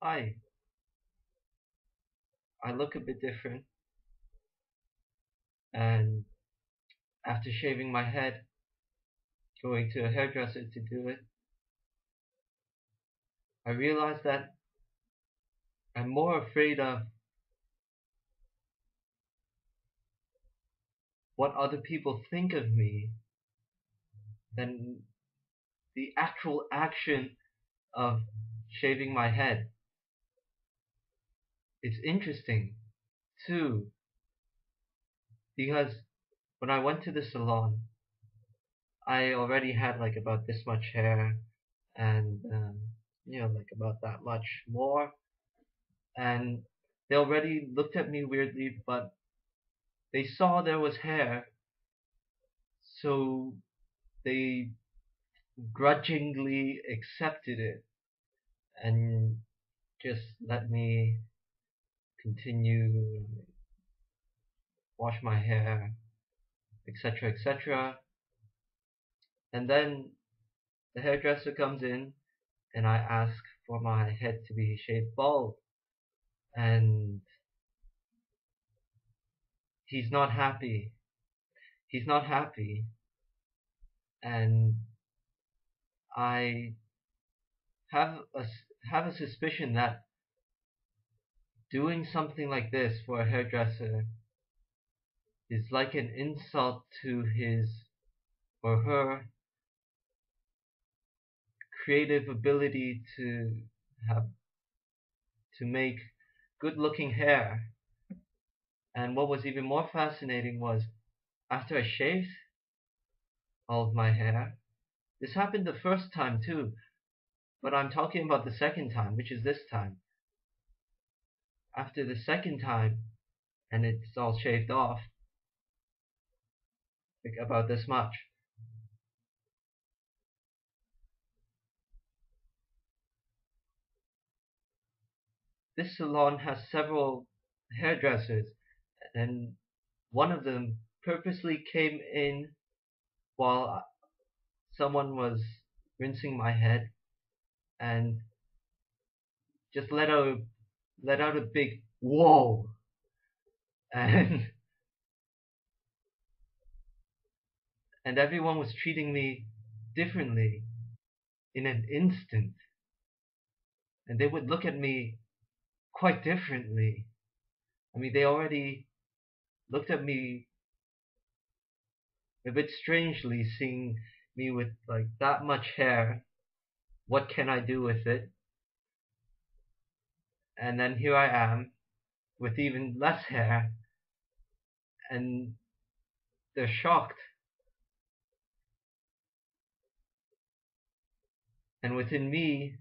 I I look a bit different, and after shaving my head, going to a hairdresser to do it, I realized that I'm more afraid of what other people think of me than the actual action of shaving my head. It's interesting too, because when I went to the salon, I already had like about this much hair and like about that much more, and they already looked at me weirdly, but they saw there was hair, so they grudgingly accepted it and just let me continue wash my hair, etc., etc. And then the hairdresser comes in, and I ask for my head to be shaved bald, and he's not happy. He's not happy, and I have a have a suspicion that doing something like this for a hairdresser is like an insult to his or her creative ability have to make good looking hair. And what was even more fascinating was after I shaved all of my hair, this happened the first time too, but I'm talking about the second time, which is this time. After the second time, and it's all shaved off, like about this much, this salon has several hairdressers, and one of them purposely came in while someone was rinsing my head and just let out a big whoa, and and everyone was treating me differently in an instant, and they would look at me quite differently. I mean, they already looked at me a bit strangely, seeing me with like that much hair. What can I do with it? And then here I am with even less hair, and they're shocked. And within me,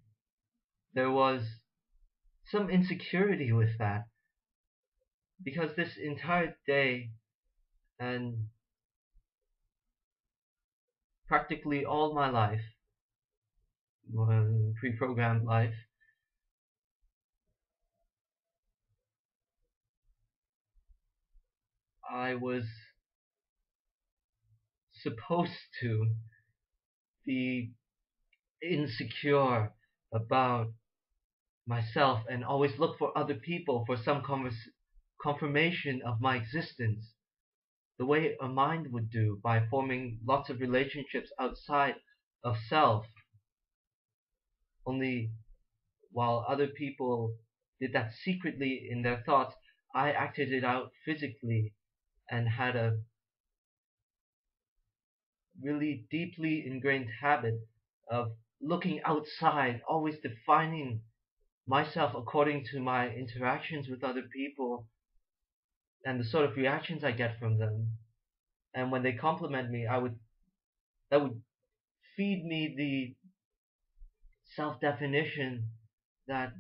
there was some insecurity with that, because this entire day and practically all my life, pre-programmed life, I was supposed to be insecure about myself and always look for other people for some confirmation of my existence, the way a mind would do by forming lots of relationships outside of self. Only while other people did that secretly in their thoughts, I acted it out physically and had a really deeply ingrained habit of looking outside, always defining myself according to my interactions with other people and the sort of reactions I get from them. And when they compliment me, that would feed me the self-definition that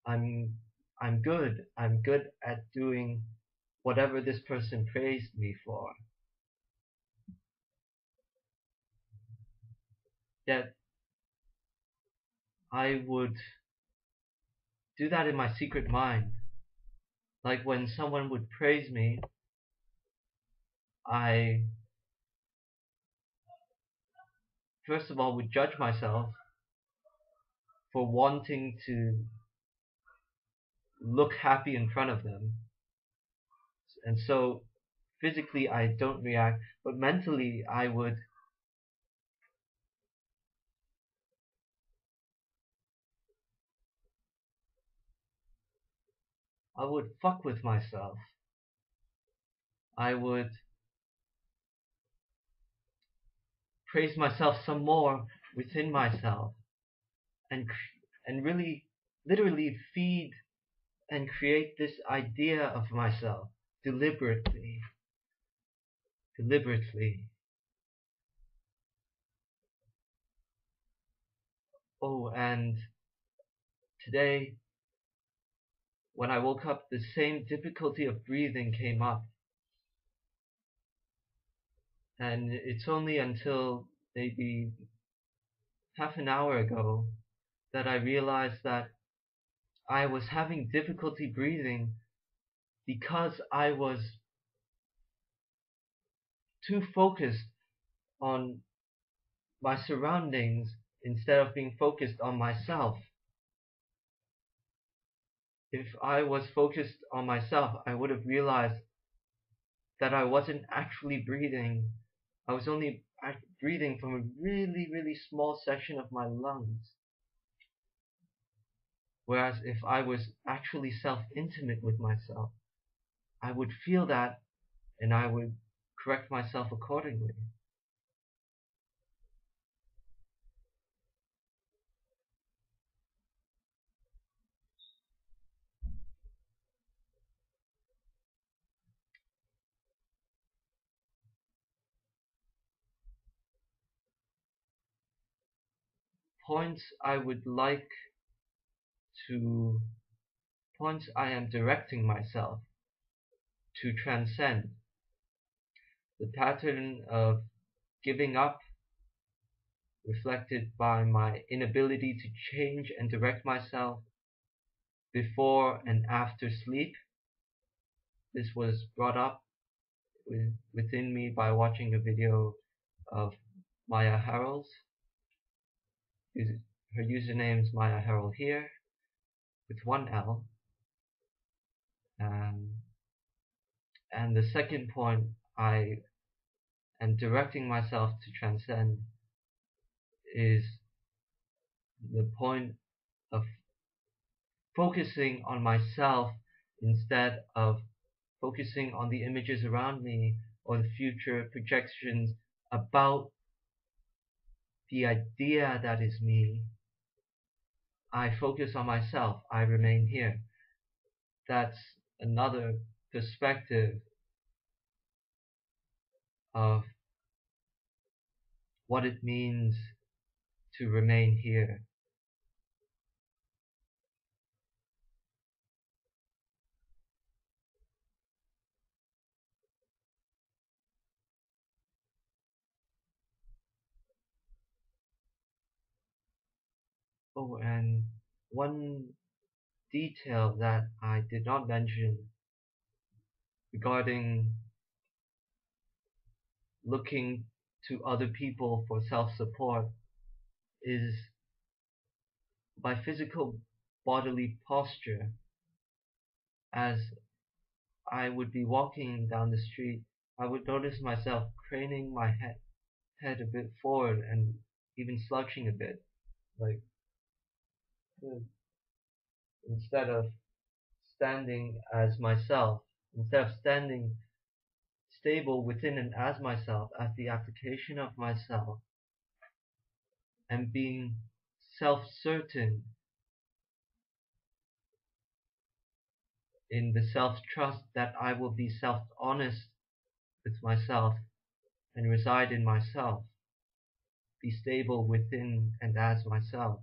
I'm I'm good. I'm good at doing whatever this person praised me for. Yet I would do that in my secret mind. Like when someone would praise me, I first of all would judge myself for wanting to look happy in front of them. And so physically I don't react, but mentally I would fuck with myself. I would praise myself some more within myself, and and really literally feed and create this idea of myself deliberately. Deliberately. Oh, and today when I woke up, the same difficulty of breathing came up. And it's only until maybe half an hour ago that I realized that I was having difficulty breathing because I was too focused on my surroundings instead of being focused on myself. If I was focused on myself, I would have realized that I wasn't actually breathing. I was only breathing from a really, really small section of my lungs. Whereas if I was actually self-intimate with myself, I would feel that and I would correct myself accordingly. Points I would like to, points I am directing myself to transcend the pattern of giving up reflected by my inability to change and direct myself before and after sleep. This was brought up within me by watching a video of Maya Harrell's. Her username is Maya Harrell here with one L. Um, and the second point I am directing myself to transcend is the point of focusing on myself instead of focusing on the images around me or the future projections about the idea that is me. I focus on myself. I remain here. That's another perspective of what it means to remain here. Oh, and one detail that I did not mention regarding looking to other people for self-support is my physical bodily posture. As I would be walking down the street, I would notice myself craning my head a bit forward and even slouching a bit, like instead of standing as myself, instead of standing stable within and as myself, as the application of myself, and being self-certain in the self-trust that I will be self-honest with myself and reside in myself, be stable within and as myself.